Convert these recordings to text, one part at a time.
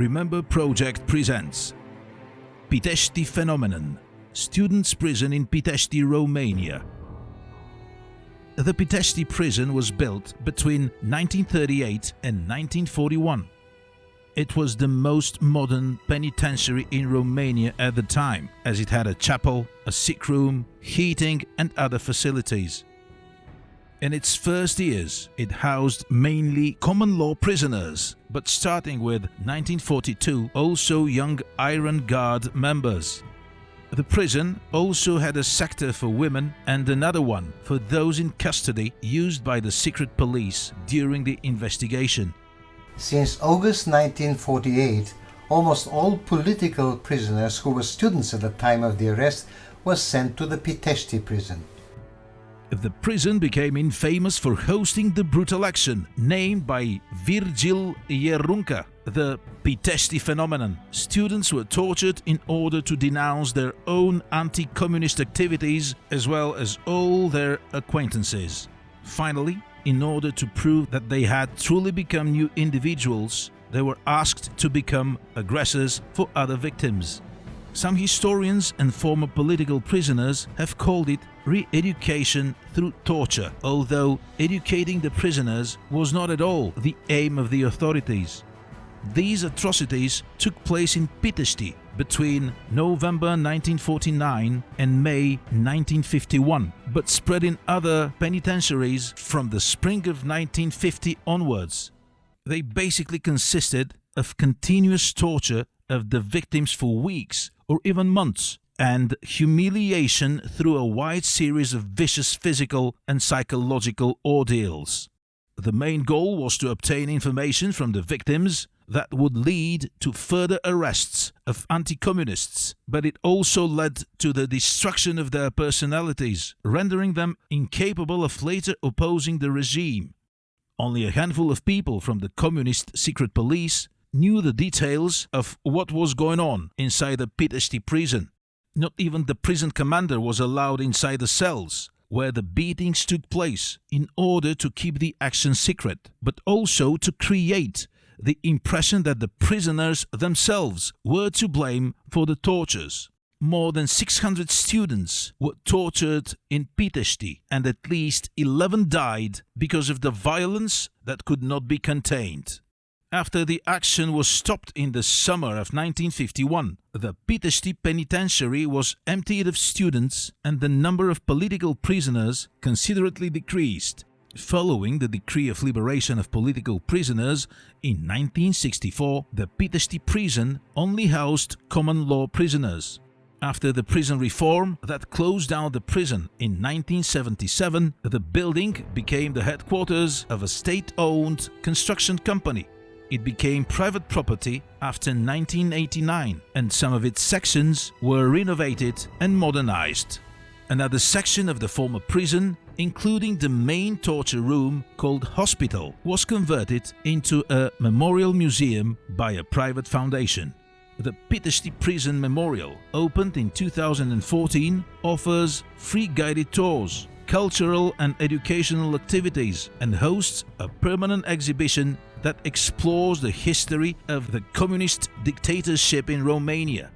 Remember Project presents Pitesti Phenomenon, Students' Prison in Pitesti, Romania. The Pitesti prison was built between 1938 and 1941. It was the most modern penitentiary in Romania at the time, as it had a chapel, a sick room, heating and other facilities. In its first years, it housed mainly common law prisoners, but starting with 1942, also young Iron Guard members. The prison also had a sector for women and another one for those in custody used by the secret police during the investigation. Since August 1948, almost all political prisoners who were students at the time of the arrest were sent to the Pitesti prison. The prison became infamous for hosting the brutal action named by Virgil Ierunca, the Pitesti phenomenon. Students were tortured in order to denounce their own anti-communist activities as well as all their acquaintances. Finally, in order to prove that they had truly become new individuals, they were asked to become aggressors for other victims. Some historians and former political prisoners have called it re-education through torture, although educating the prisoners was not at all the aim of the authorities. These atrocities took place in Pitesti between November 1949 and May 1951, but spread in other penitentiaries from the spring of 1950 onwards. They basically consisted of continuous torture of the victims for weeks or even months, and humiliation through a wide series of vicious physical and psychological ordeals. The main goal was to obtain information from the victims that would lead to further arrests of anti-communists, but it also led to the destruction of their personalities, rendering them incapable of later opposing the regime. Only a handful of people from the communist secret police knew the details of what was going on inside the Pitesti prison. Not even the prison commander was allowed inside the cells where the beatings took place in order to keep the action secret, but also to create the impression that the prisoners themselves were to blame for the tortures. More than 600 students were tortured in Pitesti, and at least 11 died because of the violence that could not be contained. After the action was stopped in the summer of 1951, the Pitesti penitentiary was emptied of students and the number of political prisoners considerably decreased. Following the decree of liberation of political prisoners in 1964, the Pitesti prison only housed common law prisoners. After the prison reform that closed down the prison in 1977, the building became the headquarters of a state-owned construction company. It became private property after 1989, and some of its sections were renovated and modernized. Another section of the former prison, including the main torture room called hospital, was converted into a memorial museum by a private foundation. The Pitesti Prison Memorial, opened in 2014, offers free guided tours, cultural and educational activities, and hosts a permanent exhibition that explores the history of the communist dictatorship in Romania.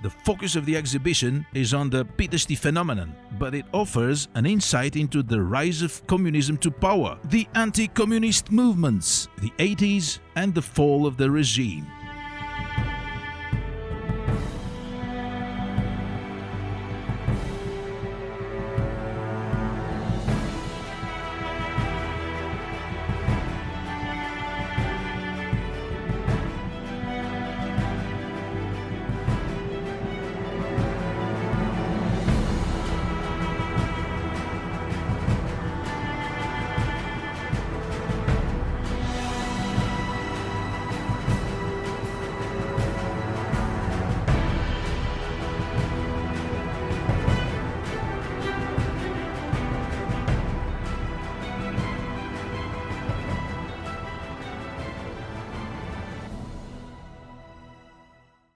The focus of the exhibition is on the Pitesti phenomenon, but it offers an insight into the rise of communism to power, the anti-communist movements, the 80s, and the fall of the regime.